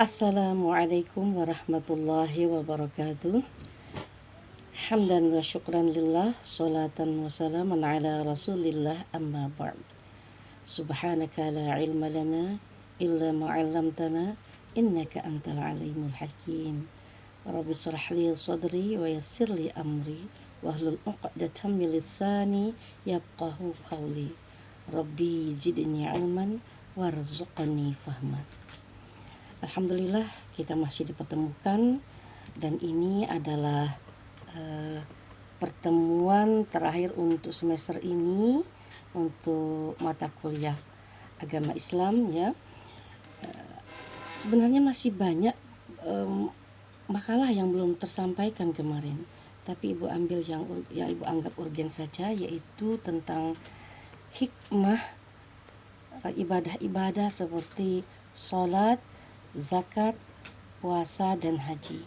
Assalamualaikum warahmatullahi wabarakatuh. Hamdan wa syukran lillah, salatan wa salaman ala rasulillah, amma ba'd. Subhanaka la ilma lana illa ma 'allamtana innaka antal alimul hakim. Rabbi shrah li sadri wa yassir li amri wahlul 'uqdatam min lisani yafqahu qawli. Rabbi zidni ilman warzuqni fahma. Alhamdulillah kita masih dipertemukan, dan ini adalah pertemuan terakhir untuk semester ini untuk mata kuliah agama Islam ya. Sebenarnya masih banyak makalah yang belum tersampaikan kemarin, tapi Ibu ambil yang Ibu anggap urgen saja, yaitu tentang hikmah ibadah-ibadah seperti sholat, zakat, puasa, dan haji.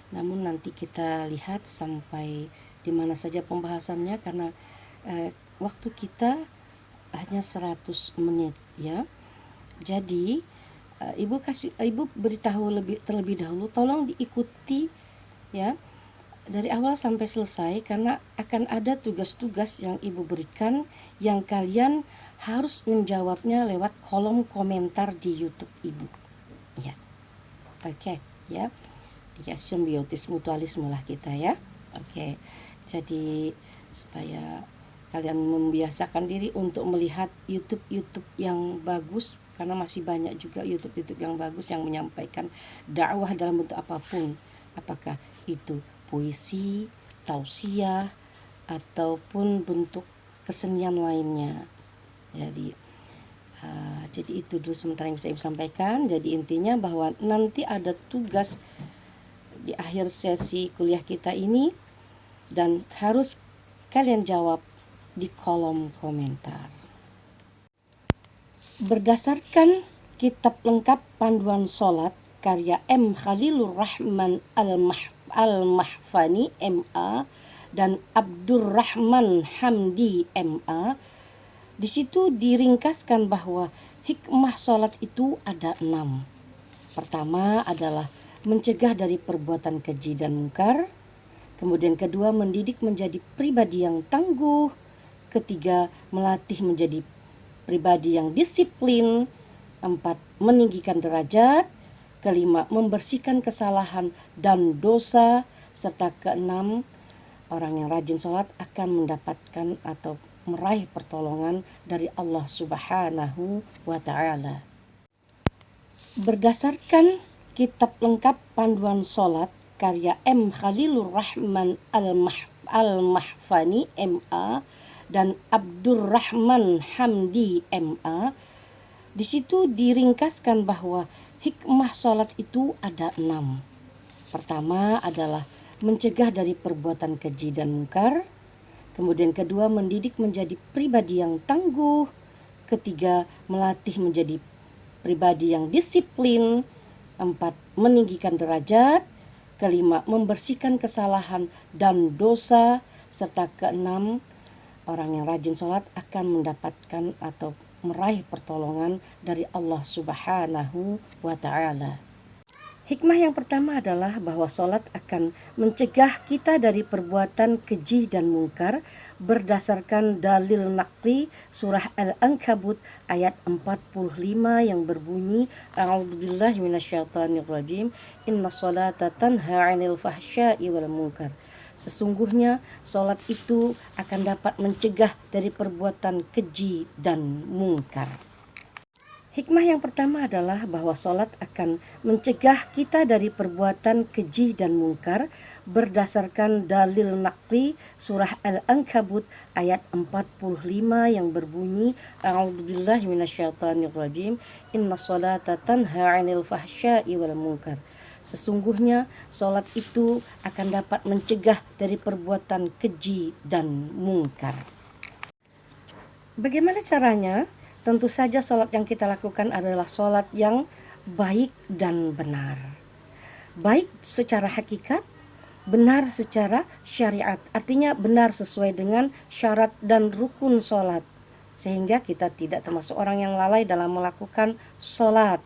Namun nanti kita lihat sampai di mana saja pembahasannya, karena waktu kita hanya 100 menit ya. Jadi Ibu beritahu terlebih dahulu, tolong diikuti ya dari awal sampai selesai, karena akan ada tugas-tugas yang Ibu berikan yang kalian harus menjawabnya lewat kolom komentar di YouTube Ibu. Ya, oke ya, simbiotis mutualisme lah kita ya. Oke, jadi supaya kalian membiasakan diri untuk melihat YouTube yang bagus, karena masih banyak juga YouTube yang bagus yang menyampaikan dakwah dalam bentuk apapun, apakah itu puisi, tausiah, ataupun bentuk kesenian lainnya. Jadi itu dulu sementara yang bisa Ibu sampaikan. Jadi intinya bahwa nanti ada tugas di akhir sesi kuliah kita ini, dan harus kalian jawab di kolom komentar. Berdasarkan kitab lengkap panduan sholat karya M. Khalilur Rahman Al-Mahfani MA dan Abdurrahman Hamdi MA, di situ diringkaskan bahwa hikmah sholat itu ada 6. Pertama adalah mencegah dari perbuatan keji dan mungkar. Kemudian kedua, mendidik menjadi pribadi yang tangguh. Ketiga, melatih menjadi pribadi yang disiplin. 4, meninggikan derajat. Kelima, membersihkan kesalahan dan dosa. Serta keenam, orang yang rajin sholat akan mendapatkan atau meraih pertolongan dari Allah Subhanahu wa ta'ala. Berdasarkan kitab lengkap panduan sholat karya M. Khalilur Rahman Al-Mahfani MA dan Abdurrahman Hamdi MA, di situ diringkaskan bahwa hikmah sholat itu ada 6. Pertama adalah mencegah dari perbuatan keji dan mungkar. Kemudian kedua, mendidik menjadi pribadi yang tangguh. Ketiga, melatih menjadi pribadi yang disiplin. 4, meninggikan derajat. Kelima, membersihkan kesalahan dan dosa. Serta keenam, orang yang rajin sholat akan mendapatkan atau meraih pertolongan dari Allah Subhanahu wa ta'ala. Hikmah yang pertama adalah bahwa sholat akan mencegah kita dari perbuatan keji dan mungkar berdasarkan dalil naqli surah Al-Ankabut ayat 45 yang berbunyi, A'udzubillahi minasyaitonirrajim, inna sholata tanha 'anil fahsya'i wal munkar. Sesungguhnya sholat itu akan dapat mencegah dari perbuatan keji dan mungkar. Hikmah yang pertama adalah bahwa sholat akan mencegah kita dari perbuatan keji dan mungkar berdasarkan dalil naqli surah Al-Ankabut ayat 45 yang berbunyi, A'udzubillahi minasyaitonirrajim, inna sholata tanha 'anil fahsya'i wal munkar. Sesungguhnya sholat itu akan dapat mencegah dari perbuatan keji dan mungkar. Bagaimana caranya? Tentu saja sholat yang kita lakukan adalah sholat yang baik dan benar. Baik secara hakikat, benar secara syariat. Artinya benar sesuai dengan syarat dan rukun sholat. Sehingga kita tidak termasuk orang yang lalai dalam melakukan sholat.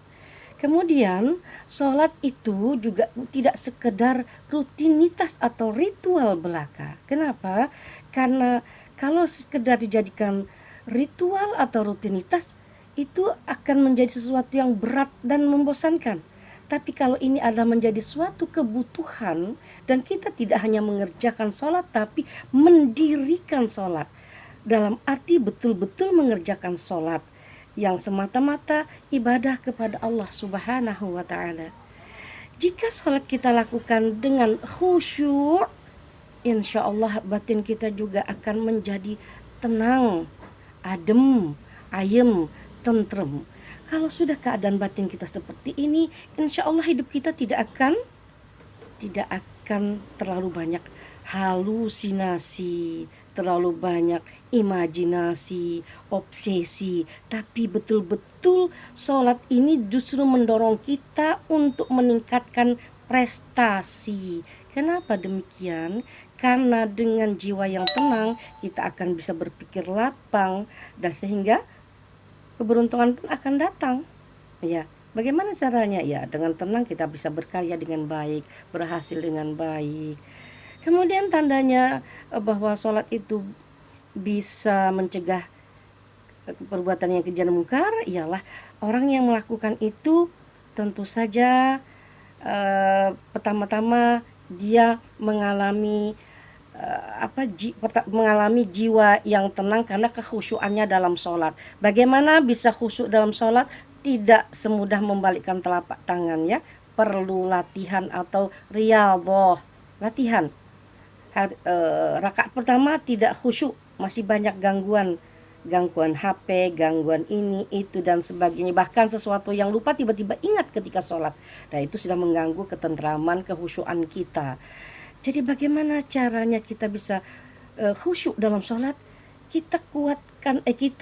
Kemudian sholat itu juga tidak sekedar rutinitas atau ritual belaka. Kenapa? Karena kalau sekedar dijadikan ritual atau rutinitas, itu akan menjadi sesuatu yang berat dan membosankan. Tapi kalau ini adalah menjadi suatu kebutuhan, dan kita tidak hanya mengerjakan sholat tapi mendirikan sholat, dalam arti betul-betul mengerjakan sholat yang semata-mata ibadah kepada Allah Subhanahu wa ta'ala. Jika sholat kita lakukan dengan khusyuk, insya Allah batin kita juga akan menjadi tenang, adem, ayem, tentrem. Kalau sudah keadaan batin kita seperti ini, insya Allah hidup kita tidak akan terlalu banyak halusinasi, terlalu banyak imajinasi, obsesi. Tapi betul-betul sholat ini justru mendorong kita untuk meningkatkan prestasi. Kenapa demikian? Karena dengan jiwa yang tenang kita akan bisa berpikir lapang, dan sehingga keberuntungan pun akan datang. Ya, bagaimana caranya? Ya, dengan tenang kita bisa berkarya dengan baik, berhasil dengan baik. Kemudian tandanya bahwa sholat itu bisa mencegah perbuatan yang keji dan mungkar ialah orang yang melakukan itu tentu saja pertama-tama dia mengalami mengalami jiwa yang tenang karena kekhusyuannya dalam sholat. Bagaimana bisa khusyuk dalam sholat? Tidak semudah membalikkan telapak tangan, ya. Perlu latihan atau riyadhah, latihan. Rakaat pertama tidak khusyuk, masih banyak gangguan HP, gangguan ini, itu dan sebagainya. Bahkan sesuatu yang lupa tiba-tiba ingat ketika sholat. Nah, itu sudah mengganggu ketentraman, kekhusyuan kita. Jadi bagaimana caranya kita bisa khusyuk dalam sholat? Kita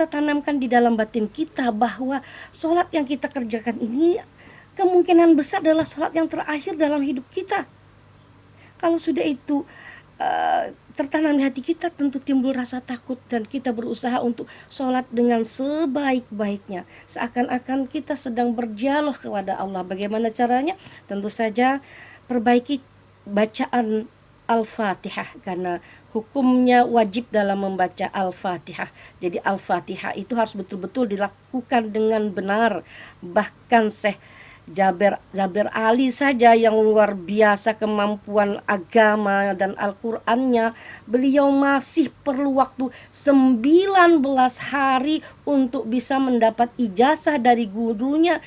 tanamkan di dalam batin kita bahwa sholat yang kita kerjakan ini kemungkinan besar adalah sholat yang terakhir dalam hidup kita. Kalau sudah itu tertanam di hati kita, tentu timbul rasa takut dan kita berusaha untuk sholat dengan sebaik-baiknya, seakan-akan kita sedang berdialog kepada Allah. Bagaimana caranya? Tentu saja perbaiki bacaan Al-Fatihah, karena hukumnya wajib dalam membaca Al-Fatihah. Jadi Al-Fatihah itu harus betul-betul dilakukan dengan benar. Bahkan Syekh Jaber Ali saja yang luar biasa kemampuan agama dan Al-Qur'annya, beliau masih perlu waktu 19 hari untuk bisa mendapat ijazah dari gurunya,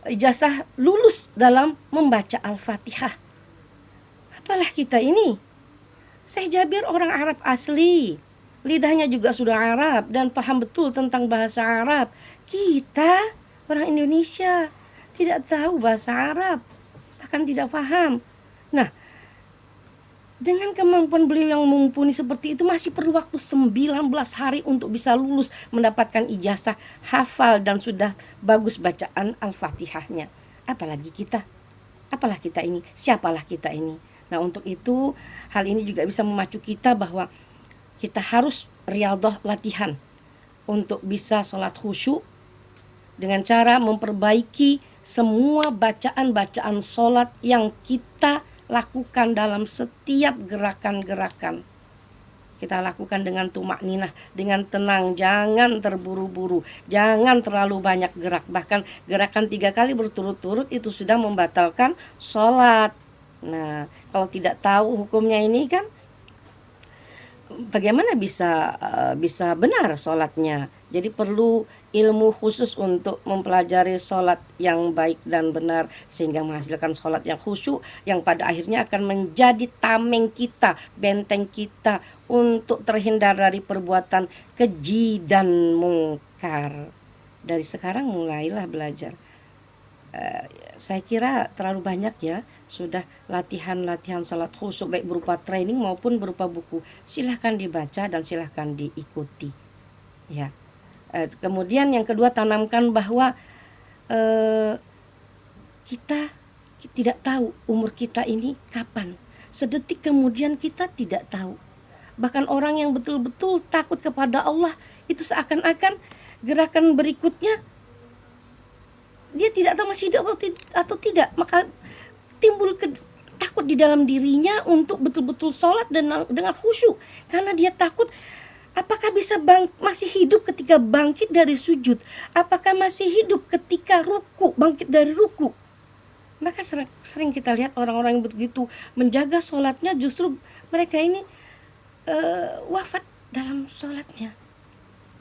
ijazah lulus dalam membaca Al-Fatihah. Apalah kita ini? Syekh Jabir orang Arab asli, lidahnya juga sudah Arab dan paham betul tentang bahasa Arab. Kita orang Indonesia tidak tahu bahasa Arab, bahkan tidak paham. Nah, dengan kemampuan beliau yang mumpuni seperti itu, masih perlu waktu 19 hari untuk bisa lulus, mendapatkan ijazah, hafal dan sudah bagus bacaan Al-Fatihahnya. Apalagi kita? Apalah kita ini? Siapalah kita ini? Nah, untuk itu hal ini juga bisa memacu kita bahwa kita harus riyadhah, latihan untuk bisa sholat khusyuk dengan cara memperbaiki semua bacaan-bacaan sholat yang kita lakukan dalam setiap gerakan-gerakan. Kita lakukan dengan tumakninah, dengan tenang, jangan terburu-buru, jangan terlalu banyak gerak. Bahkan gerakan 3 kali berturut-turut itu sudah membatalkan sholat. Nah, kalau tidak tahu hukumnya ini kan, bagaimana bisa benar sholatnya? Jadi perlu ilmu khusus untuk mempelajari sholat yang baik dan benar, sehingga menghasilkan sholat yang khusyuk, yang pada akhirnya akan menjadi tameng kita, benteng kita untuk terhindar dari perbuatan keji dan mungkar. Dari sekarang mulailah belajar. Saya kira terlalu banyak ya sudah latihan sholat khusyuk, baik berupa training maupun berupa buku. Silahkan dibaca dan silahkan diikuti, ya. Kemudian yang kedua, tanamkan bahwa kita tidak tahu umur kita ini kapan. Sedetik kemudian kita tidak tahu. Bahkan orang yang betul-betul takut kepada Allah itu seakan-akan gerakan berikutnya dia tidak tahu masih hidup atau tidak, maka timbul takut di dalam dirinya untuk betul-betul sholat dengan khusyuk, karena dia takut apakah bisa masih hidup ketika bangkit dari sujud, apakah masih hidup ketika ruku, bangkit dari ruku. Maka sering kita lihat orang-orang yang begitu menjaga sholatnya, justru mereka ini wafat dalam sholatnya.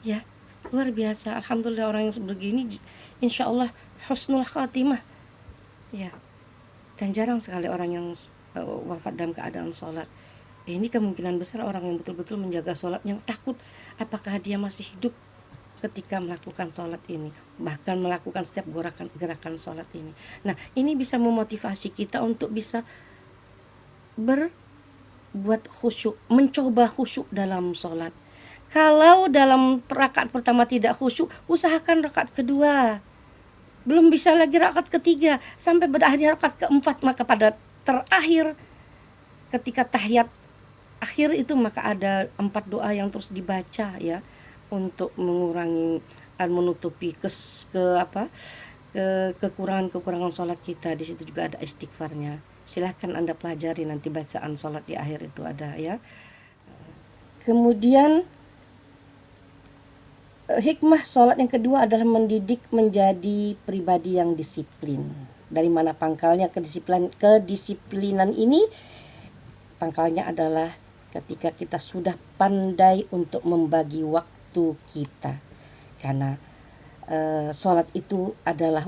Ya, luar biasa. Alhamdulillah orang yang begini insya Allah husnul khatimah. Ya, dan jarang sekali orang yang wafat dalam keadaan sholat. Ini kemungkinan besar orang yang betul-betul menjaga sholat, yang takut apakah dia masih hidup ketika melakukan sholat ini, bahkan melakukan setiap gerakan sholat ini. Nah, ini bisa memotivasi kita untuk bisa buat khusyuk, mencoba khusyuk dalam sholat. Kalau dalam rakaat pertama tidak khusyuk, usahakan rakaat kedua. Belum bisa lagi rakaat ketiga, sampai berakhir rakaat keempat. Maka pada terakhir ketika tahiyat akhir itu, maka ada 4 doa yang terus dibaca ya, untuk mengurangi dan menutupi kekurangan sholat kita. Di situ juga ada istighfarnya. Silahkan Anda pelajari nanti bacaan sholat di akhir itu ada ya. Kemudian hikmah sholat yang kedua adalah mendidik menjadi pribadi yang disiplin. Dari mana pangkalnya kedisiplinan ini? Pangkalnya adalah ketika kita sudah pandai untuk membagi waktu kita. Karena sholat itu adalah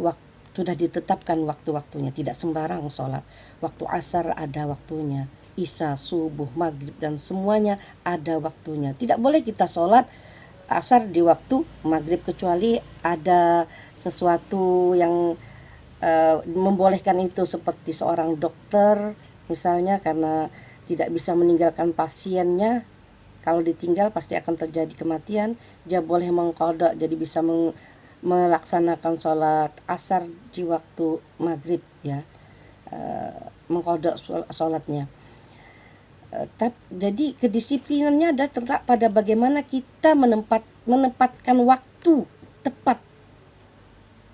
sudah ditetapkan waktu-waktunya, tidak sembarang sholat. Waktu asar ada waktunya, isya, subuh, maghrib, dan semuanya ada waktunya. Tidak boleh kita sholat asar di waktu maghrib, kecuali ada sesuatu yang membolehkan itu, seperti seorang dokter misalnya, karena tidak bisa meninggalkan pasiennya. Kalau ditinggal pasti akan terjadi kematian, dia boleh mengqadha, jadi bisa melaksanakan sholat asar di waktu maghrib ya, mengqadha sholatnya. Jadi kedisiplinannya ada terletak pada bagaimana kita menempatkan waktu tepat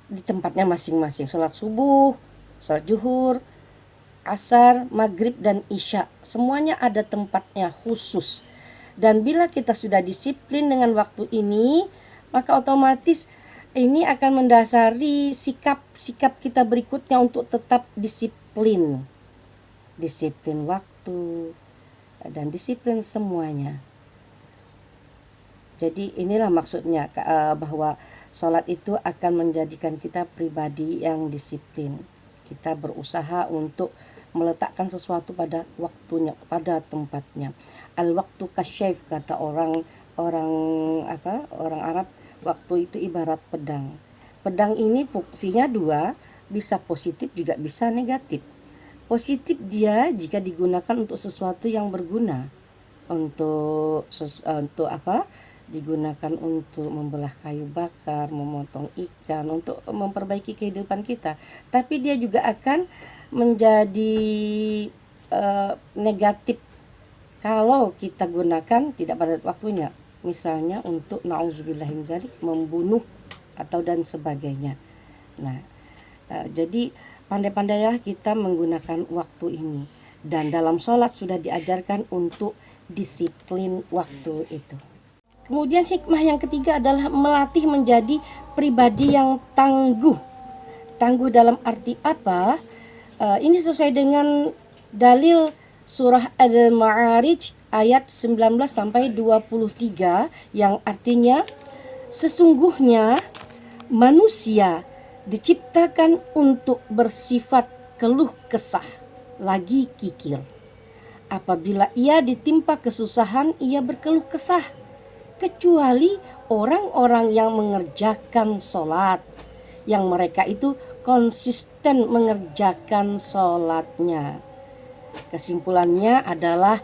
di tempatnya masing-masing. Sholat subuh, sholat zuhur, asar, maghrib, dan isya, semuanya ada tempatnya khusus. Dan bila kita sudah disiplin dengan waktu ini, maka otomatis ini akan mendasari sikap kita berikutnya untuk tetap disiplin. Disiplin waktu dan disiplin semuanya. Jadi inilah maksudnya bahwa sholat itu akan menjadikan kita pribadi yang disiplin. Kita berusaha untuk meletakkan sesuatu pada waktunya, pada tempatnya. Al-waktu kasyaif, kata orang Arab, waktu itu ibarat pedang. Pedang ini fungsinya 2, bisa positif juga bisa negatif. Positif dia jika digunakan untuk sesuatu yang berguna, digunakan untuk membelah kayu bakar, memotong ikan, untuk memperbaiki kehidupan kita. Tapi dia juga akan menjadi negatif kalau kita gunakan tidak pada waktunya, misalnya untuk na'udzubillahi min dzalik, membunuh atau dan sebagainya. Nah, jadi pandai-pandailah kita menggunakan waktu ini, dan dalam sholat sudah diajarkan untuk disiplin waktu itu. Kemudian hikmah yang ketiga adalah melatih menjadi pribadi yang tangguh. Tangguh dalam arti apa? Ini sesuai dengan dalil surah Al-Ma'arij ayat 19 sampai 23 yang artinya, sesungguhnya manusia diciptakan untuk bersifat keluh kesah, lagi kikir. Apabila ia ditimpa kesusahan, ia berkeluh kesah, kecuali orang-orang yang mengerjakan sholat, yang mereka itu konsisten mengerjakan sholatnya. Kesimpulannya adalah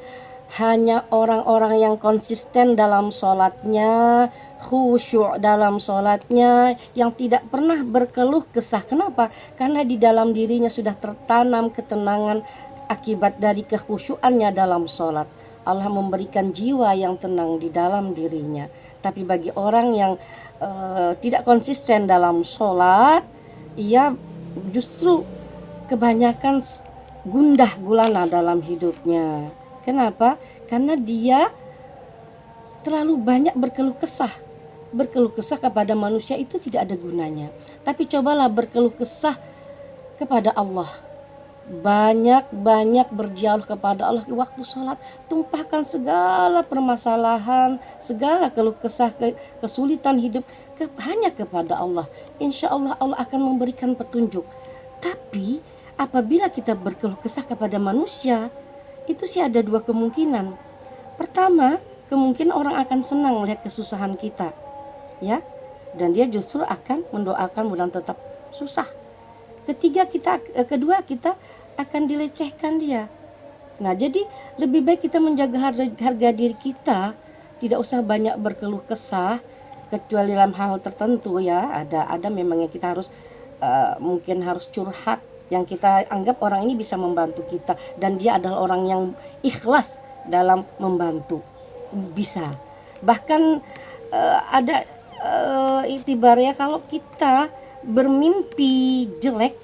hanya orang-orang yang konsisten dalam sholatnya, khusyuk dalam sholatnya, yang tidak pernah berkeluh kesah. Kenapa? Karena di dalam dirinya sudah tertanam ketenangan akibat dari kekhusyuannya dalam sholat. Allah memberikan jiwa yang tenang di dalam dirinya. Tapi bagi orang yang tidak konsisten dalam sholat, ia justru kebanyakan gundah gulana dalam hidupnya. Kenapa? Karena dia terlalu banyak berkeluh kesah. Berkeluh kesah kepada manusia itu tidak ada gunanya. Tapi cobalah berkeluh kesah kepada Allah. Banyak-banyak berdialog kepada Allah di waktu sholat. Tumpahkan segala permasalahan, segala keluh kesah, kesulitan hidup hanya kepada Allah. Insya Allah Allah akan memberikan petunjuk. Tapi apabila kita berkeluh kesah kepada manusia, itu sih ada dua kemungkinan. Pertama, kemungkinan orang akan senang melihat kesusahan kita, ya, dan dia justru akan mendoakan mudah tetap susah. Kedua kita akan dilecehkan dia. Nah, jadi lebih baik kita menjaga harga diri kita, tidak usah banyak berkeluh kesah, kecuali dalam hal tertentu ya. Ada memang yang kita harus mungkin harus curhat, yang kita anggap orang ini bisa membantu kita dan dia adalah orang yang ikhlas dalam membantu, bisa. Bahkan ada itibarnya kalau kita bermimpi jelek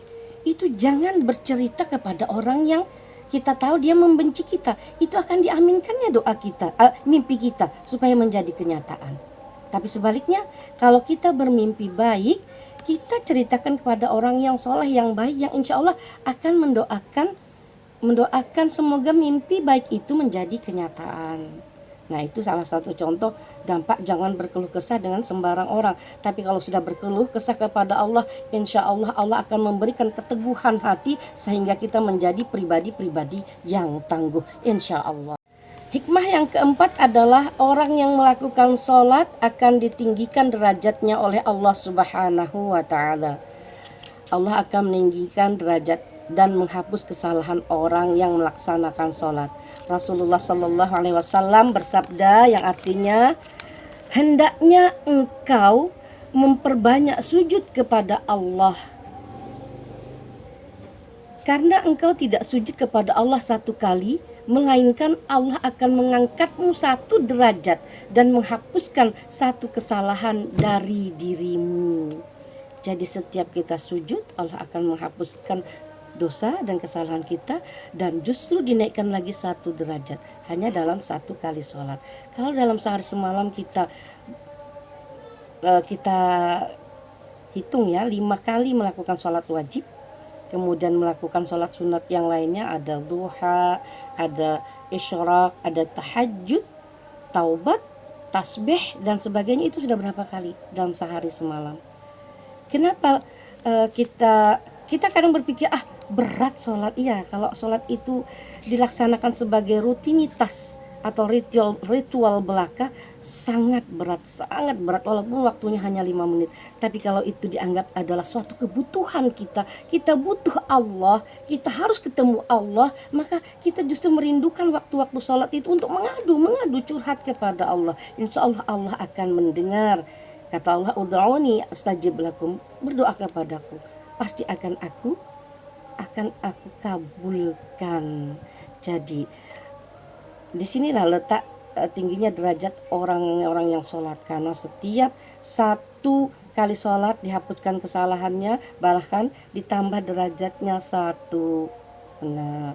itu jangan bercerita kepada orang yang kita tahu dia membenci kita. Itu akan diaminkannya doa kita, mimpi kita supaya menjadi kenyataan. Tapi sebaliknya, kalau kita bermimpi baik, kita ceritakan kepada orang yang soleh, yang baik, yang insya Allah akan mendoakan semoga mimpi baik itu menjadi kenyataan. Nah, itu salah satu contoh dampak jangan berkeluh kesah dengan sembarang orang. Tapi kalau sudah berkeluh kesah kepada Allah, insya Allah Allah akan memberikan keteguhan hati sehingga kita menjadi pribadi-pribadi yang tangguh, insya Allah. Hikmah yang keempat adalah orang yang melakukan sholat akan ditinggikan derajatnya oleh Allah Subhanahu wa ta'ala. Allah akan meninggikan derajat dan menghapus kesalahan orang yang melaksanakan sholat. Rasulullah Shallallahu Alaihi Wasallam bersabda yang artinya, hendaknya engkau memperbanyak sujud kepada Allah, karena engkau tidak sujud kepada Allah satu kali, melainkan Allah akan mengangkatmu satu derajat dan menghapuskan satu kesalahan dari dirimu. Jadi setiap kita sujud, Allah akan menghapuskan dosa dan kesalahan kita dan justru dinaikkan lagi satu derajat hanya dalam satu kali sholat. Kalau dalam sehari semalam kita hitung ya, 5 kali melakukan sholat wajib, kemudian melakukan sholat sunat yang lainnya, ada duha, ada isyraq, ada tahajud, taubat, tasbih dan sebagainya, itu sudah berapa kali dalam sehari semalam? Kenapa kita kadang berpikir berat sholat? Iya, kalau sholat itu dilaksanakan sebagai rutinitas atau ritual belaka, sangat berat walaupun waktunya hanya 5 menit. Tapi kalau itu dianggap adalah suatu kebutuhan kita butuh Allah, kita harus ketemu Allah, maka kita justru merindukan waktu-waktu sholat itu untuk mengadu curhat kepada Allah. Insya Allah Allah akan mendengar. Kata Allah, ud'uni astajib lakum, berdoa kepadaku pasti akan aku kabulkan. Jadi disinilah letak tingginya derajat orang-orang yang sholat, karena setiap satu kali sholat dihapuskan kesalahannya, bahkan ditambah derajatnya satu. Nah,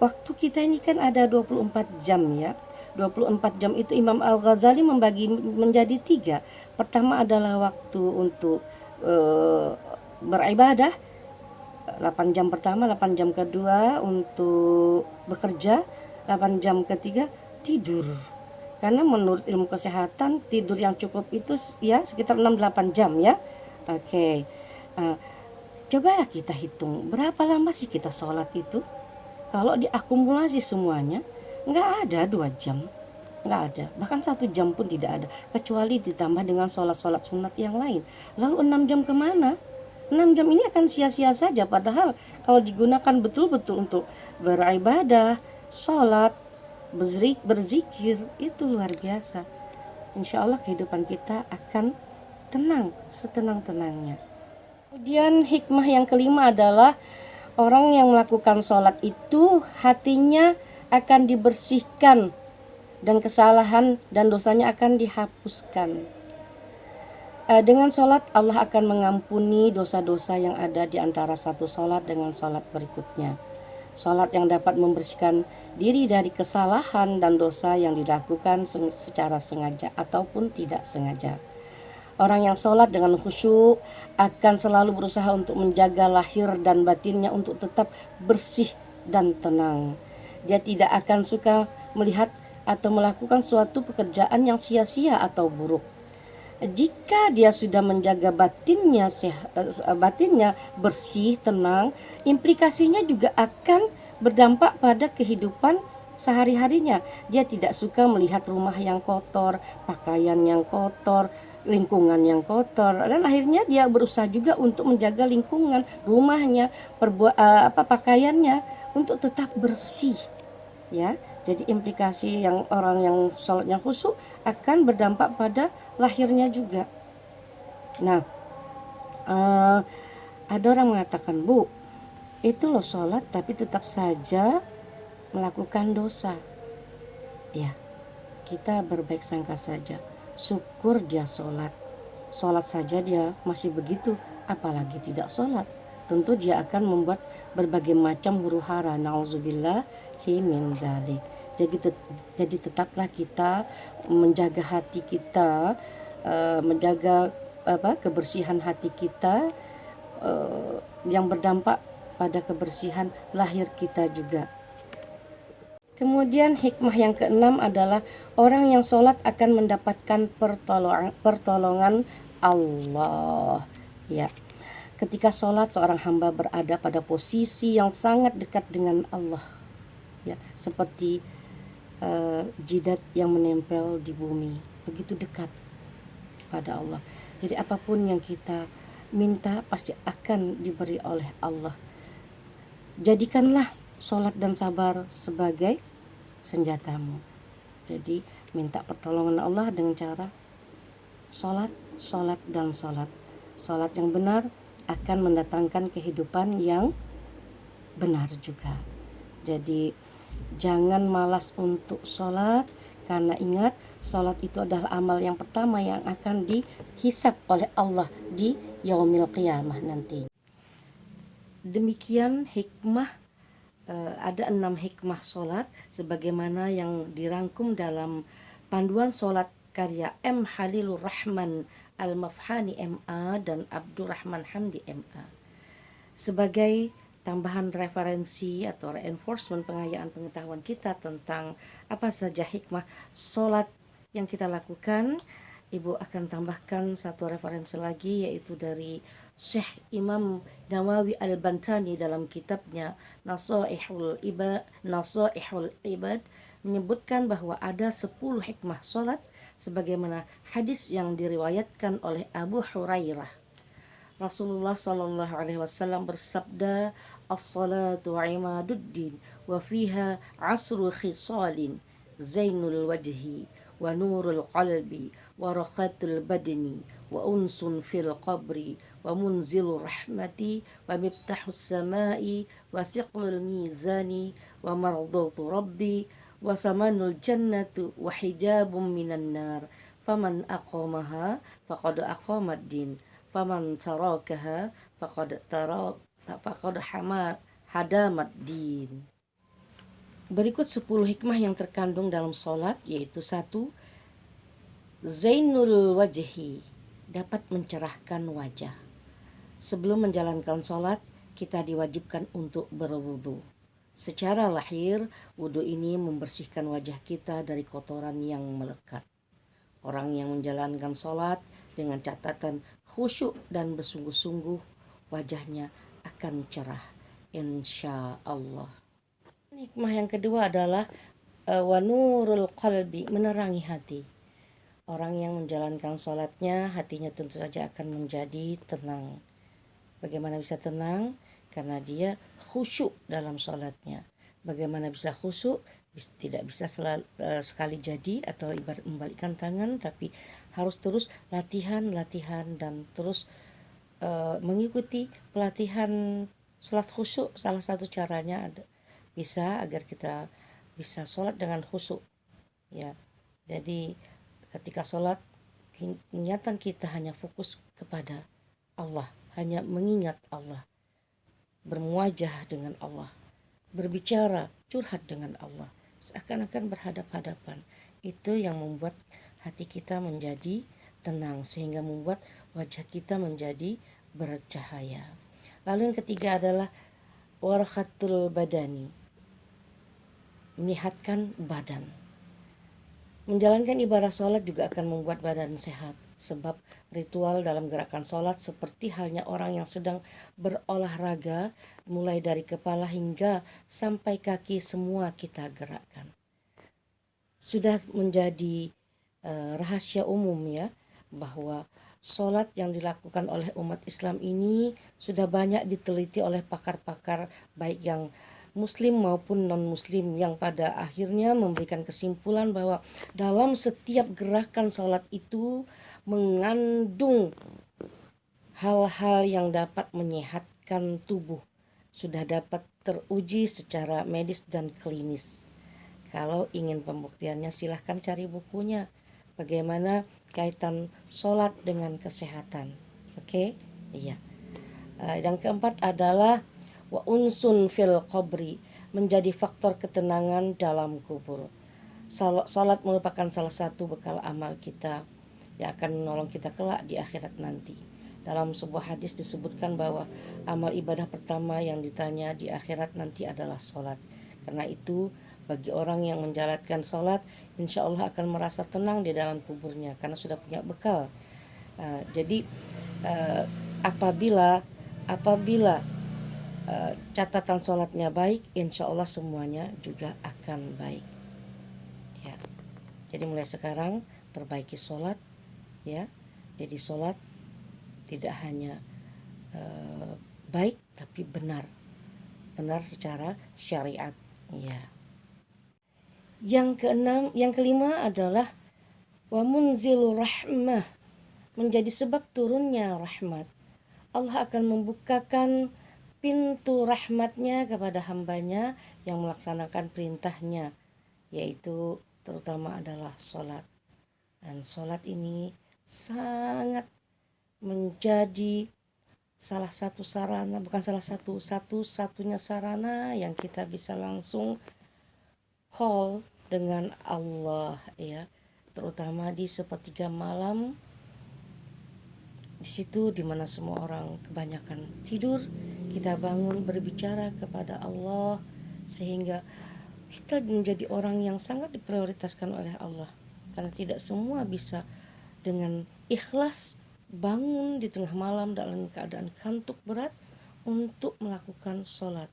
waktu kita ini kan ada 24 jam ya. 24 jam itu Imam Al-Ghazali membagi menjadi 3. Pertama adalah waktu untuk beribadah, 8 jam pertama, 8 jam kedua untuk bekerja, 8 jam ketiga tidur. Karena menurut ilmu kesehatan tidur yang cukup itu ya sekitar 6-8 jam ya. Oke. Cobalah kita hitung berapa lama sih kita sholat itu. Kalau diakumulasi semuanya nggak ada 2 jam, nggak ada, bahkan 1 jam pun tidak ada, kecuali ditambah dengan sholat sunat yang lain. Lalu 6 jam kemana? 6 jam ini akan sia-sia saja, padahal kalau digunakan betul-betul untuk beribadah, sholat, berzikir, itu luar biasa. Insya Allah kehidupan kita akan tenang, setenang-tenangnya. Kemudian hikmah yang kelima adalah orang yang melakukan sholat itu hatinya akan dibersihkan dan kesalahan dan dosanya akan dihapuskan. Dengan sholat Allah akan mengampuni dosa-dosa yang ada di antara satu sholat dengan sholat berikutnya. Sholat yang dapat membersihkan diri dari kesalahan dan dosa yang dilakukan secara sengaja ataupun tidak sengaja. Orang yang sholat dengan khusyuk akan selalu berusaha untuk menjaga lahir dan batinnya untuk tetap bersih dan tenang. Dia tidak akan suka melihat atau melakukan suatu pekerjaan yang sia-sia atau buruk. Jika dia sudah menjaga batinnya bersih, tenang, implikasinya juga akan berdampak pada kehidupan sehari-harinya. Dia tidak suka melihat rumah yang kotor, pakaian yang kotor, lingkungan yang kotor, dan akhirnya dia berusaha juga untuk menjaga lingkungan rumahnya, pakaiannya untuk tetap bersih, ya. Jadi implikasi yang orang yang sholatnya khusyuk akan berdampak pada lahirnya juga. Nah, ada orang mengatakan, Bu, itu loh sholat tapi tetap saja melakukan dosa. Ya, kita berbaik sangka saja. Syukur dia sholat. Sholat saja dia masih begitu, apalagi tidak sholat. Tentu dia akan membuat berbagai macam huru hara. Nauzubillahi min zalik. Jadi tetaplah kita menjaga hati kita, menjaga kebersihan hati kita, yang berdampak pada kebersihan lahir kita juga. Kemudian hikmah yang keenam adalah orang yang sholat akan mendapatkan pertolongan Allah. Ya, ketika sholat seorang hamba berada pada posisi yang sangat dekat dengan Allah. Ya, seperti jidat yang menempel di bumi, begitu dekat pada Allah. Jadi apapun yang kita minta pasti akan diberi oleh Allah. Jadikanlah sholat dan sabar sebagai senjatamu. Jadi minta pertolongan Allah dengan cara sholat, dan sholat. Sholat yang benar akan mendatangkan kehidupan yang benar juga. Jadi jangan malas untuk sholat, karena ingat sholat itu adalah amal yang pertama yang akan dihisab oleh Allah di yaumil qiyamah nanti. Demikian hikmah, ada 6 hikmah sholat sebagaimana yang dirangkum dalam panduan sholat karya M. Halilur Rahman Al-Mafhani MA dan Abdurrahman Hamdi MA. Sebagai tambahan referensi atau reinforcement pengayaan pengetahuan kita tentang apa saja hikmah sholat yang kita lakukan, Ibu akan tambahkan satu referensi lagi, yaitu dari Syekh Imam Nawawi Al-Bantani dalam kitabnya Nasaihul Ibad menyebutkan bahwa ada 10 hikmah sholat sebagaimana hadis yang diriwayatkan oleh Abu Hurairah. Rasulullah sallallahu alaihi wasallam bersabda, "As-salatu imaduddin wa fiha asru khisalin, zainul wajhi wa nurul qalbi wa raqatul badni wa unsun fil qabri wa munzilur rahmati wa miftahus samai wa siqlul mizani wa mardatu rabbi wa samanul jannatu wa hijabum minan nar faman aqamaha faqad aqamad din faman tarakaha faqad hadamat din." Berikut 10 hikmah yang terkandung dalam sholat, yaitu 1. Zainul wajhi, dapat mencerahkan wajah. Sebelum menjalankan sholat, kita diwajibkan untuk berwudu. Secara lahir, wudu ini membersihkan wajah kita dari kotoran yang melekat. Orang yang menjalankan sholat dengan catatan khusyuk dan bersungguh-sungguh, wajahnya akan cerah, insya Allah. Hikmah yang kedua adalah wa nurul qalbi, menerangi hati. Orang yang menjalankan sholatnya, hatinya tentu saja akan menjadi tenang. Bagaimana bisa tenang? Karena dia khusyuk dalam sholatnya. Bagaimana bisa khusyuk? Tidak bisa sekali jadi atau ibarat membalikkan tangan, tapi harus terus latihan dan terus mengikuti pelatihan sholat khusyuk. Salah satu caranya bisa agar kita bisa sholat dengan khusyuk, ya. Jadi ketika sholat niatan kita hanya fokus kepada Allah, hanya mengingat Allah, bermuajah dengan Allah, berbicara, curhat dengan Allah, seakan-akan berhadap-hadapan. Itu yang membuat hati kita menjadi tenang, sehingga membuat wajah kita menjadi bercahaya. Lalu yang ketiga adalah warakatul badani, menyehatkan badan. Menjalankan ibadah sholat juga akan membuat badan sehat, sebab ritual dalam gerakan sholat seperti halnya orang yang sedang berolahraga, mulai dari kepala hingga sampai kaki semua kita gerakkan. Sudah menjadi rahasia umum ya, bahwa sholat yang dilakukan oleh umat Islam ini sudah banyak diteliti oleh pakar-pakar baik yang Muslim maupun non-Muslim, yang pada akhirnya memberikan kesimpulan bahwa dalam setiap gerakan sholat itu mengandung hal-hal yang dapat menyehatkan tubuh, sudah dapat teruji secara medis dan klinis. Kalau ingin pembuktiannya silahkan cari bukunya, bagaimana kaitan sholat dengan kesehatan. Oke? Iya. Yang keempat adalah wa unsun fil qabri, menjadi faktor ketenangan dalam kubur. Salat merupakan salah satu bekal amal kita yang akan menolong kita kelak di akhirat nanti. Dalam sebuah hadis disebutkan bahwa amal ibadah pertama yang ditanya di akhirat nanti adalah salat. Karena itu bagi orang yang menjalankan salat, insya Allah akan merasa tenang di dalam kuburnya karena sudah punya bekal. Jadi apabila catatan sholatnya baik, insya Allah semuanya juga akan baik ya. Jadi mulai sekarang perbaiki sholat ya. Jadi sholat tidak hanya baik tapi benar secara syariat ya. Yang kelima adalah wa munzilu rahmah, menjadi sebab turunnya rahmat. Allah akan membukakan pintu rahmatnya kepada hambanya yang melaksanakan perintahnya, yaitu terutama adalah sholat. Dan sholat ini sangat menjadi salah satu sarana, bukan salah satu, satu-satunya sarana yang kita bisa langsung call dengan Allah ya, terutama di sepertiga malam. Di situ dimana semua orang kebanyakan tidur, kita bangun berbicara kepada Allah sehingga kita menjadi orang yang sangat diprioritaskan oleh Allah. Karena tidak semua bisa dengan ikhlas bangun di tengah malam dalam keadaan kantuk berat untuk melakukan sholat.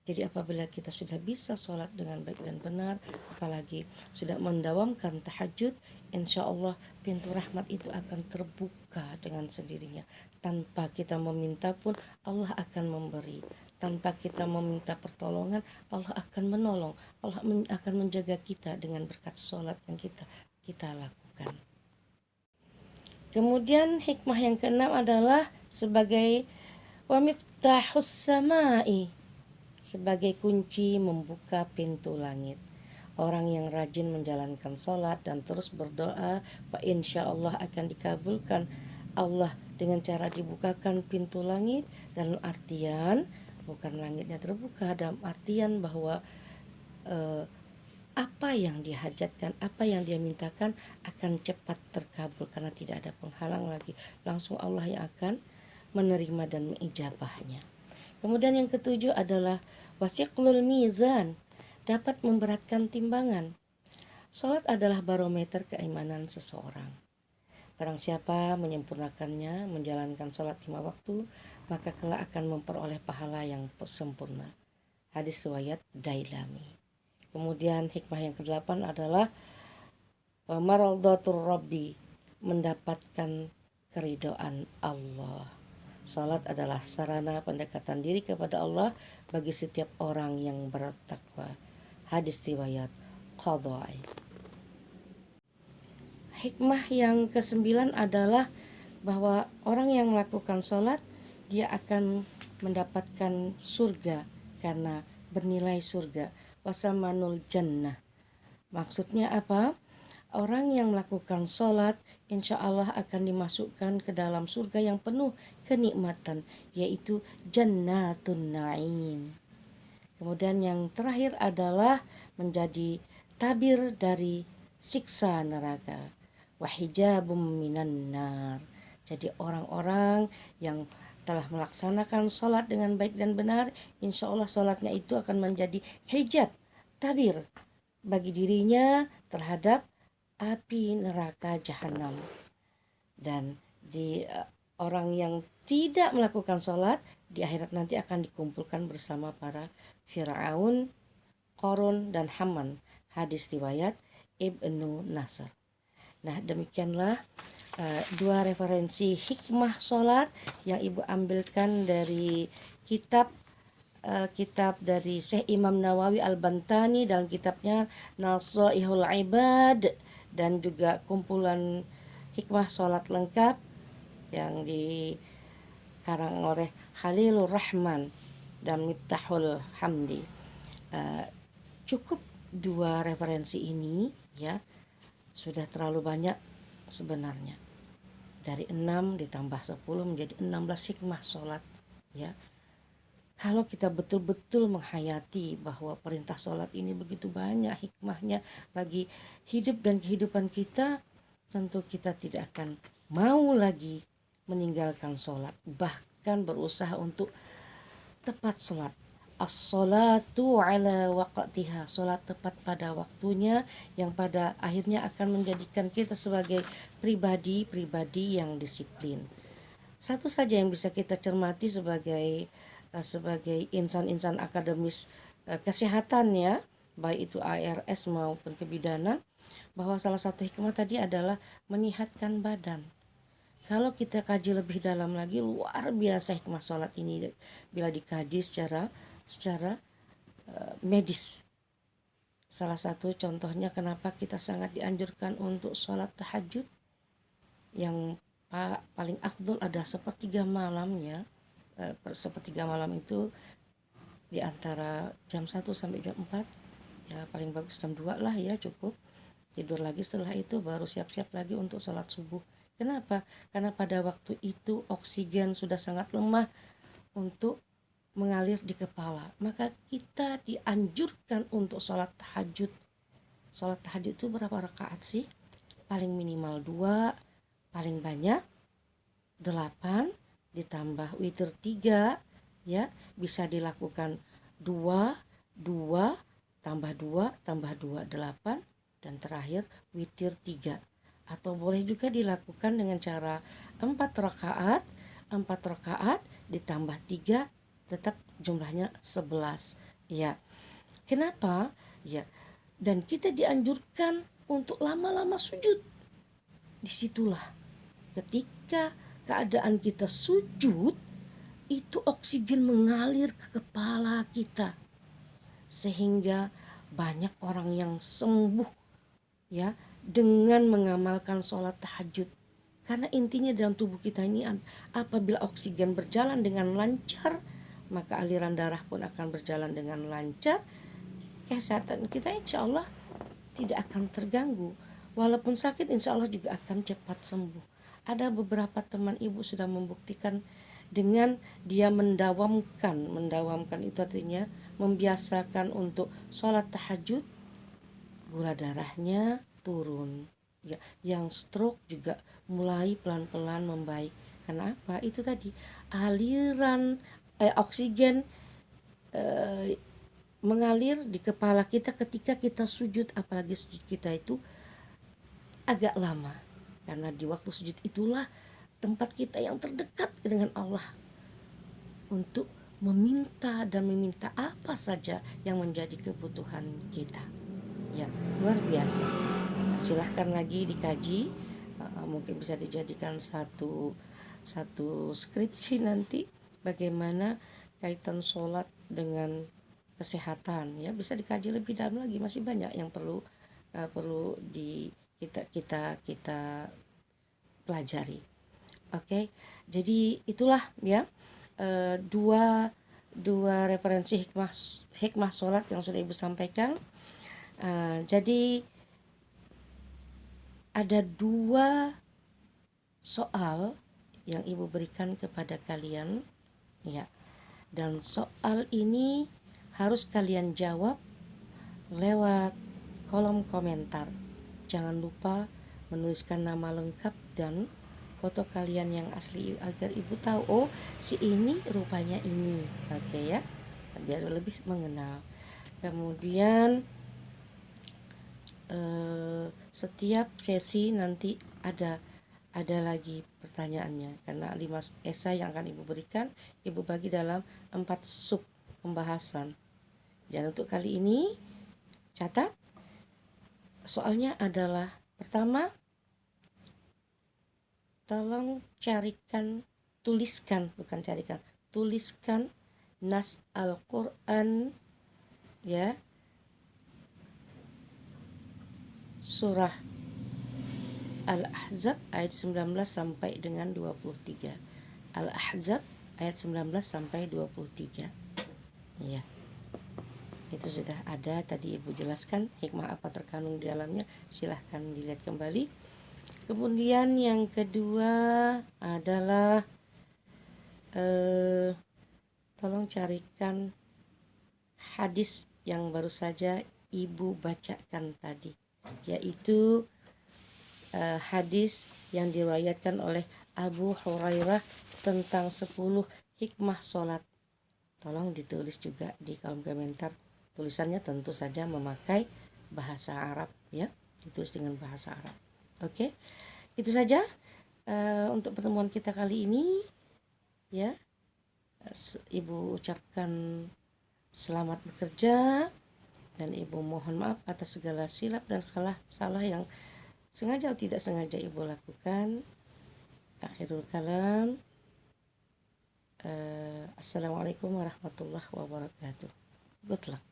Jadi apabila kita sudah bisa sholat dengan baik dan benar, apalagi sudah mendawamkan tahajud, insya Allah pintu rahmat itu akan terbuka dengan sendirinya. Tanpa kita meminta pun Allah akan memberi. Tanpa kita meminta pertolongan, Allah akan menolong. Allah akan menjaga kita dengan berkat sholat yang kita lakukan. Kemudian hikmah yang keenam adalah sebagai wa miftahus samai, sebagai kunci membuka pintu langit. Orang yang rajin menjalankan sholat dan terus berdoa, fa insya Allah akan dikabulkan Allah dengan cara dibukakan pintu langit. Dalam artian bukan langitnya terbuka, dalam artian bahwa apa yang dihajatkan, apa yang dia mintakan akan cepat terkabul karena tidak ada penghalang lagi. Langsung Allah yang akan menerima dan mengijabahnya. Kemudian yang ketujuh adalah wasiqlul mizan, dapat memberatkan timbangan. Salat adalah barometer keimanan seseorang. Barang siapa menyempurnakannya, menjalankan salat 5 waktu, maka kelak akan memperoleh pahala yang sempurna. Hadis riwayat Dailami. Kemudian hikmah yang ke-8 adalah maradhatur rabbi, mendapatkan keridhaan Allah. Salat adalah sarana pendekatan diri kepada Allah bagi setiap orang yang bertakwa. Hadis riwayat Qadai. Hikmah yang ke-9 adalah bahwa orang yang melakukan salat dia akan mendapatkan surga karena bernilai surga. Wasamanul jannah. Maksudnya apa? Orang yang melakukan sholat insya Allah akan dimasukkan ke dalam surga yang penuh kenikmatan, yaitu Jannatun Na'im. Kemudian yang terakhir adalah menjadi tabir dari siksa neraka. Wahijabum minan nar. Jadi orang-orang yang telah melaksanakan sholat dengan baik dan benar, insya Allah sholatnya itu akan menjadi hijab, tabir bagi dirinya terhadap api neraka jahanam. Dan di orang yang tidak melakukan sholat di akhirat nanti akan dikumpulkan bersama para Fir'aun, Qarun, dan Haman. Hadis riwayat Ibnu Nasr. Nah, demikianlah dua referensi hikmah sholat yang Ibu ambilkan dari kitab dari Syekh Imam Nawawi Al-Bantani dalam kitabnya Nasaihul Ibad, dan juga kumpulan hikmah sholat lengkap yang dikarang oleh Khalilur Rahman dan Miftahul Hamdi. Cukup dua referensi ini ya, sudah terlalu banyak sebenarnya. Dari 6 ditambah 10 menjadi 16 hikmah sholat ya. Kalau kita betul-betul menghayati bahwa perintah sholat ini begitu banyak hikmahnya bagi hidup dan kehidupan kita, tentu kita tidak akan mau lagi meninggalkan sholat, bahkan berusaha untuk tepat sholat. As-sholatu ala waqtiha, sholat tepat pada waktunya, yang pada akhirnya akan menjadikan kita sebagai pribadi-pribadi yang disiplin. Satu saja yang bisa kita cermati sebagai insan-insan akademis kesehatan ya, baik itu ARS maupun kebidanan, bahwa salah satu hikmah tadi adalah menyehatkan badan. Kalau kita kaji lebih dalam lagi, luar biasa hikmah sholat ini bila dikaji secara medis. Salah satu contohnya kenapa kita sangat dianjurkan untuk sholat tahajud, yang paling afdol ada sepertiga malamnya. Sepertiga malam itu di antara jam 1 sampai jam 4, ya paling bagus jam 2 lah ya, cukup tidur lagi. Setelah itu baru siap-siap lagi untuk sholat subuh. Kenapa? Karena pada waktu itu oksigen sudah sangat lemah untuk mengalir di kepala, maka kita dianjurkan untuk sholat tahajud. Sholat tahajud itu berapa rakaat sih? Paling minimal 2, paling banyak 8, ditambah witir 3 ya, bisa dilakukan 2 tambah 2 tambah 2 8, dan terakhir witir 3. Atau boleh juga dilakukan dengan cara 4 rakaat ditambah 3, tetap jumlahnya 11 ya. Kenapa? Ya, dan kita dianjurkan untuk lama-lama sujud. Disitulah ketika keadaan kita sujud, itu oksigen mengalir ke kepala kita, sehingga banyak orang yang sembuh ya dengan mengamalkan sholat tahajud. Karena intinya dalam tubuh kita ini, apabila oksigen berjalan dengan lancar, maka aliran darah pun akan berjalan dengan lancar. Kesehatan kita insya Allah tidak akan terganggu. Walaupun sakit, insya Allah juga akan cepat sembuh. Ada beberapa teman ibu sudah membuktikan dengan dia mendawamkan itu artinya membiasakan untuk sholat tahajud, gula darahnya turun ya. Yang stroke juga mulai pelan-pelan membaik. Kenapa? Itu tadi aliran oksigen mengalir di kepala kita ketika kita sujud, apalagi sujud kita itu agak lama, karena di waktu sujud itulah tempat kita yang terdekat dengan Allah untuk meminta apa saja yang menjadi kebutuhan kita ya. Luar biasa. Silahkan lagi dikaji, mungkin bisa dijadikan satu skripsi nanti, bagaimana kaitan sholat dengan kesehatan ya. Bisa dikaji lebih dalam lagi, masih banyak yang perlu kita pelajari. Oke, jadi itulah ya dua referensi hikmah sholat yang sudah ibu sampaikan. Jadi ada 2 soal yang Ibu berikan kepada kalian ya. Dan soal ini harus kalian jawab lewat kolom komentar. Jangan lupa menuliskan nama lengkap dan foto kalian yang asli agar Ibu tahu, oh si ini rupanya ini. Oke ya, biar lebih mengenal. Kemudian setiap sesi nanti ada lagi pertanyaannya, karena 5 esai yang akan Ibu berikan, Ibu bagi dalam 4 sub pembahasan. Dan untuk kali ini catat soalnya adalah pertama, tolong tuliskan nas Al-Quran ya, surah Al-Ahzab ayat 19 sampai dengan 23. Al-Ahzab ayat 19 sampai 23. Ya. Itu sudah ada tadi Ibu jelaskan hikmah apa terkandung di dalamnya, silahkan dilihat kembali. Kemudian yang kedua adalah tolong carikan hadis yang baru saja Ibu bacakan tadi, yaitu hadis yang diriwayatkan oleh Abu Hurairah tentang 10 hikmah sholat. Tolong ditulis juga di kolom komentar. Tulisannya tentu saja memakai bahasa Arab ya, ditulis dengan bahasa Arab. Oke, itu saja untuk pertemuan kita kali ini ya. Ibu ucapkan selamat bekerja dan Ibu mohon maaf atas segala silap dan salah yang sengaja atau tidak sengaja Ibu lakukan. Akhirul kalam. Assalamualaikum warahmatullahi wabarakatuh. Good luck.